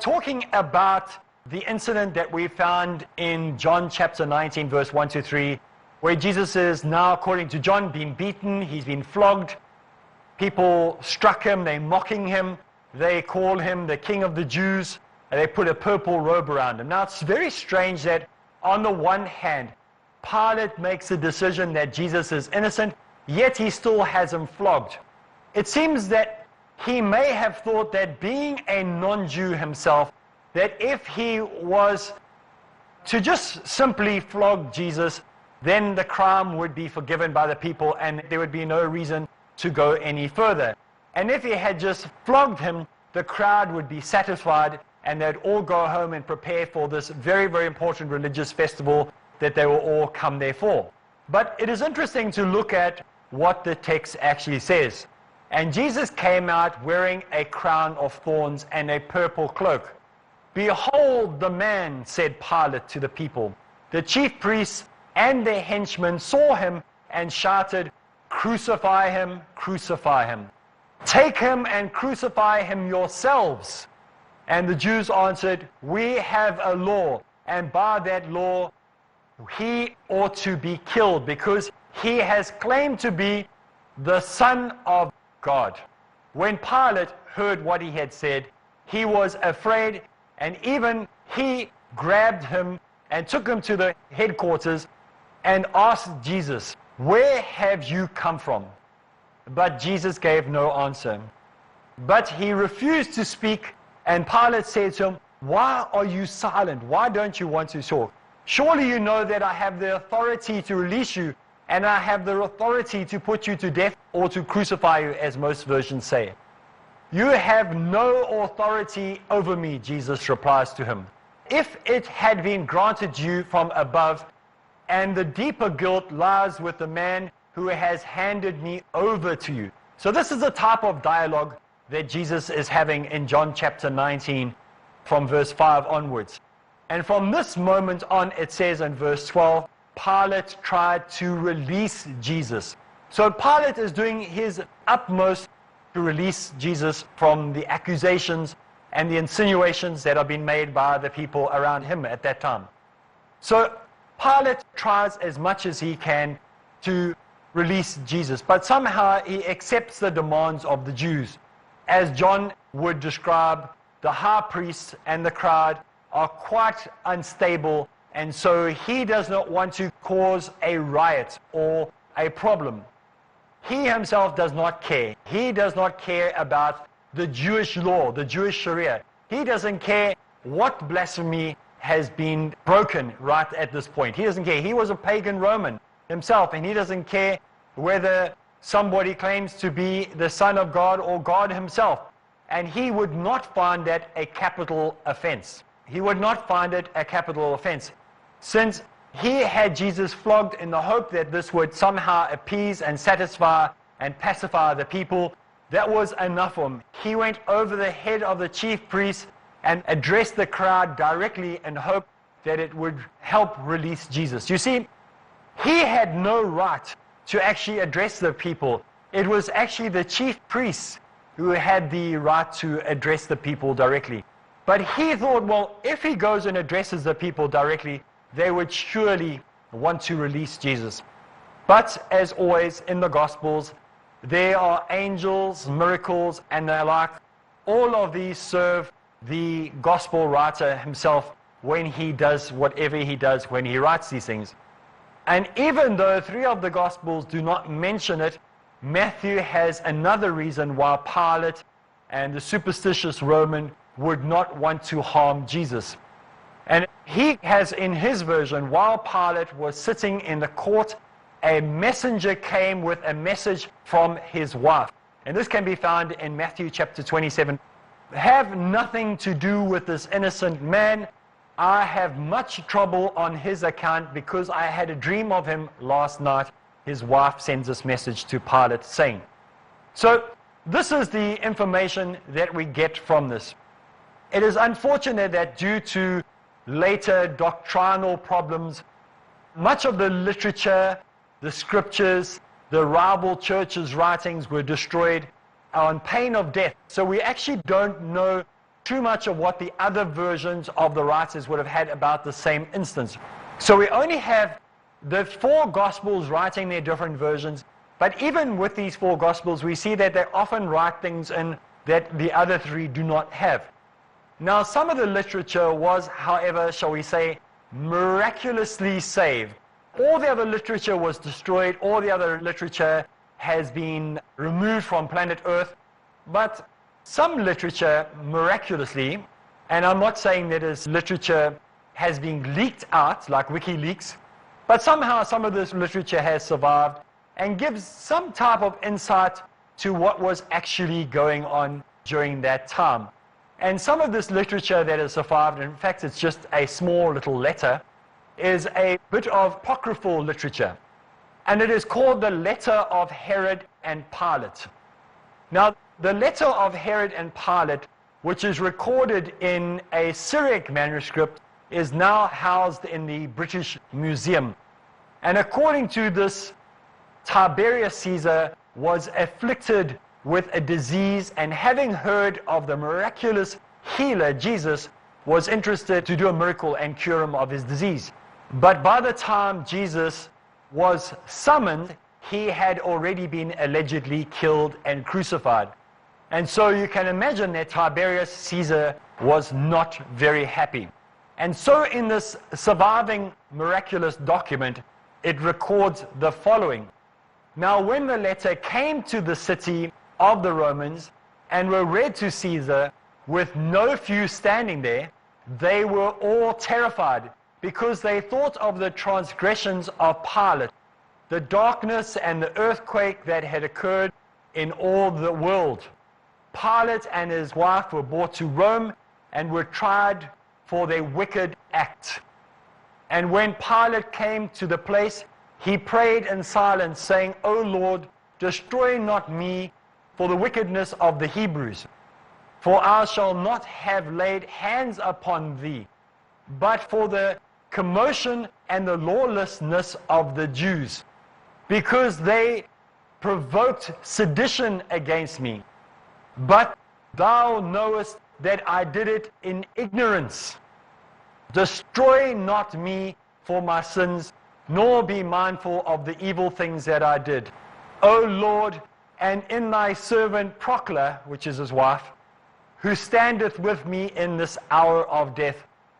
talking about the incident that we found in John chapter 19, verse 1 to 3, where Jesus is now, according to John, being beaten, he's been flogged. People struck him, they're mocking him, they call him the King of the Jews, and they put a purple robe around him. Now it's very strange that on the one hand, Pilate makes a decision that Jesus is innocent, yet he still has him flogged. It seems that he may have thought that being a non-Jew himself, that if he was to just simply flog Jesus, then the crime would be forgiven by the people and there would be no reason to go any further. And if he had just flogged him, the crowd would be satisfied and they'd all go home and prepare for this very, very important religious festival that they will all come there for. But it is interesting to look at what the text actually says. And Jesus came out wearing a crown of thorns and a purple cloak. Behold the man, said Pilate to the people. The chief priests and their henchmen saw him and shouted, crucify him, crucify him. Take him and crucify him yourselves. And the Jews answered, we have a law, and by that law he ought to be killed, because he has claimed to be the Son of God. When Pilate heard what he had said, he was afraid, and even he grabbed him and took him to the headquarters and asked Jesus, where have you come from? But Jesus gave no answer. But he refused to speak, and Pilate said to him, why are you silent? Why don't you want to talk? Surely you know that I have the authority to release you, and I have the authority to put you to death or to crucify you, as most versions say. You have no authority over me, Jesus replies to him. If it had been granted you from above, and the deeper guilt lies with the man who has handed me over to you. So this is the type of dialogue that Jesus is having in John chapter 19 from verse 5 onwards. And from this moment on, it says in verse 12, Pilate tried to release Jesus. So Pilate is doing his utmost to release Jesus from the accusations and the insinuations that are being made by the people around him at that time. So Pilate tries as much as he can to release Jesus, but somehow he accepts the demands of the Jews. As John would describe, the high priests and the crowd are quite unstable, and so he does not want to cause a riot or a problem. He himself does not care. He does not care about the Jewish law, the Jewish Sharia. He doesn't care what blasphemy has been broken right at this point. He doesn't care. He was a pagan Roman himself, and he doesn't care whether somebody claims to be the Son of God or God himself. And he would not find that a capital offense. He would not find it a capital offense. Since he had Jesus flogged in the hope that this would somehow appease and satisfy and pacify the people, that was enough for him. He went over the head of the chief priests and addressed the crowd directly in hope that it would help release Jesus. You see, he had no right to actually address the people. It was actually the chief priests who had the right to address the people directly. But he thought, well, if he goes and addresses the people directly, they would surely want to release Jesus. But as always in the Gospels, there are angels, miracles, and the like. All of these serve the Gospel writer himself when he does whatever he does when he writes these things. And even though 3 of the Gospels do not mention it, Matthew has another reason why Pilate and the superstitious Roman would not want to harm Jesus. And he has in his version, while Pilate was sitting in the court, a messenger came with a message from his wife. And this can be found in Matthew chapter 27. Have nothing to do with this innocent man. I have much trouble on his account because I had a dream of him last night. His wife sends this message to Pilate saying. So this is the information that we get from this. It is unfortunate that due to later doctrinal problems, much of the literature, the scriptures, the rival churches' writings were destroyed on pain of death. So we actually don't know too much of what the other versions of the writers would have had about the same instance. So we only have the 4 Gospels writing their different versions, but even with these 4 Gospels, we see that they often write things in that the other 3 do not have. Now, some of the literature was, however, shall we say, miraculously saved. All the other literature was destroyed, all the other literature has been removed from planet Earth, but some literature miraculously, and I'm not saying that this literature has been leaked out like WikiLeaks, but somehow some of this literature has survived and gives some type of insight to what was actually going on during that time. And some of this literature that has survived, in fact it's just a small little letter, is a bit of apocryphal literature. And it is called the Letter of Herod and Pilate. Now, the Letter of Herod and Pilate, which is recorded in a Syriac manuscript, is now housed in the British Museum. And according to this, Tiberius Caesar was afflicted with a disease, and having heard of the miraculous healer Jesus, was interested to do a miracle and cure him of his disease. But by the time Jesus was summoned, he had already been allegedly killed and crucified. And so you can imagine that Tiberius Caesar was not very happy. And so in this surviving miraculous document, it records the following. Now when the letter came to the city of the Romans and were read to Caesar, with no few standing there, they were all terrified, because they thought of the transgressions of Pilate, the darkness and the earthquake that had occurred in all the world. Pilate and his wife were brought to Rome and were tried for their wicked act. And when Pilate came to the place, he prayed in silence, saying, O Lord, destroy not me for the wickedness of the Hebrews. For I shall not have laid hands upon thee, but for the commotion and the lawlessness of the Jews, because they provoked sedition against me. But thou knowest that I did it in ignorance. Destroy not me for my sins, nor be mindful of the evil things that I did. O Lord, and in thy servant Procla, which is his wife, who standeth with me in this hour of death,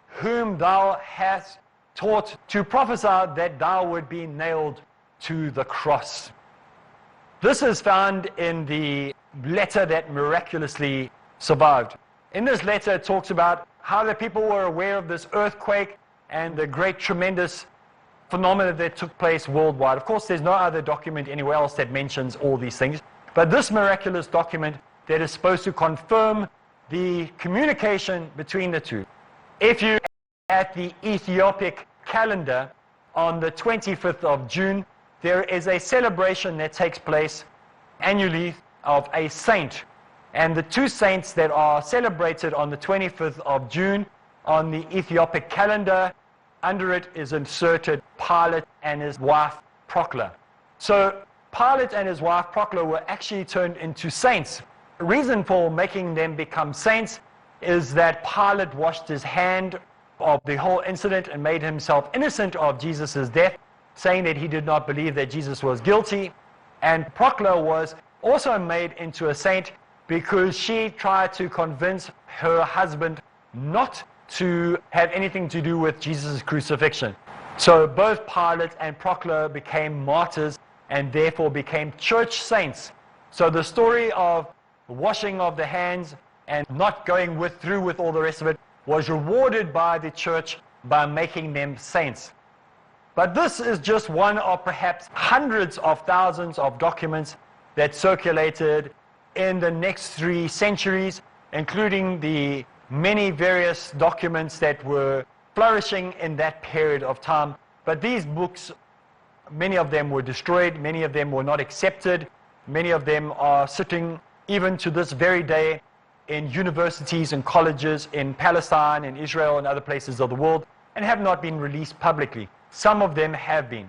whom thou hast taught to prophesy that thou would be nailed to the cross. This is found in the letter that miraculously survived. In this letter it talks about how the people were aware of this earthquake and the great tremendous phenomena that took place worldwide. Of course, there's no other document anywhere else that mentions all these things, but this miraculous document that is supposed to confirm the communication between the two. If you at the Ethiopic calendar on the 25th of June, there is a celebration that takes place annually of a saint. And the 2 saints that are celebrated on the 25th of June on the Ethiopic calendar, under it is inserted Pilate and his wife Procla. So Pilate and his wife Procla were actually turned into saints. The reason for making them become saints is that Pilate washed his hand of the whole incident and made himself innocent of Jesus' death, saying that he did not believe that Jesus was guilty. And Procla was also made into a saint because she tried to convince her husband not to have anything to do with Jesus' crucifixion. So both Pilate and Procla became martyrs and therefore became church saints. So the story of washing of the hands and not going through with all the rest of it was rewarded by the church by making them saints. But this is just one of perhaps hundreds of thousands of documents that circulated in the next 3 centuries, including the many various documents that were flourishing in that period of time. But these books, many of them were destroyed, many of them were not accepted, many of them are sitting even to this very day in universities and colleges in Palestine and Israel and other places of the world, and have not been released publicly. Some of them have been.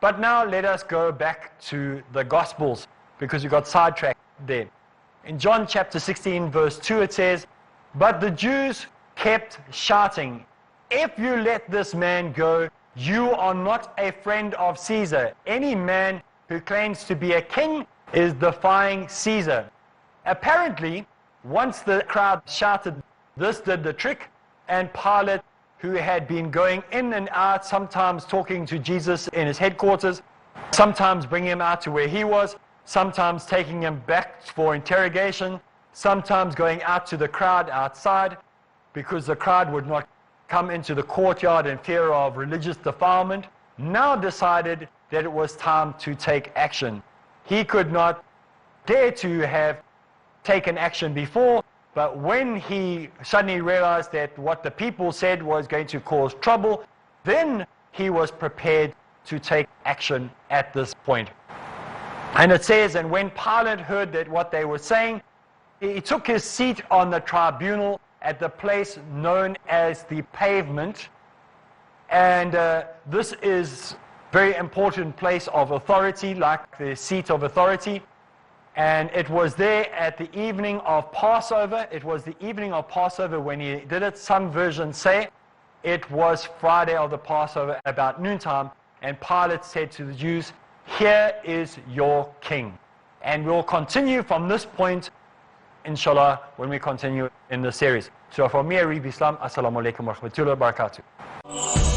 But now let us go back to the Gospels, because we got sidetracked there. In John chapter 16 verse 2 it says, But the Jews kept shouting, "If you let this man go, you are not a friend of Caesar. Any man who claims to be a king is defying Caesar." Apparently, once the crowd shouted, this did the trick, and Pilate, who had been going in and out, sometimes talking to Jesus in his headquarters, sometimes bringing him out to where he was, sometimes taking him back for interrogation, sometimes going out to the crowd outside, because the crowd would not come into the courtyard in fear of religious defilement, now decided that it was time to take action. He could not dare to have taken action before, but when he suddenly realized that what the people said was going to cause trouble, then he was prepared to take action at this point. And it says, and when Pilate heard that what they were saying, he took his seat on the tribunal at the place known as the Pavement. And this is a very important place of authority, like the seat of authority. And it was there at the evening of Passover. It was the evening of Passover when he did it. Some versions say it was Friday of the Passover about noontime. And Pilate said to the Jews, "Here is your king." And we'll continue from this point, inshallah, when we continue in the series. So from me, Areeb Islam, assalamu alaikum wa rahmatullahi wa barakatuh.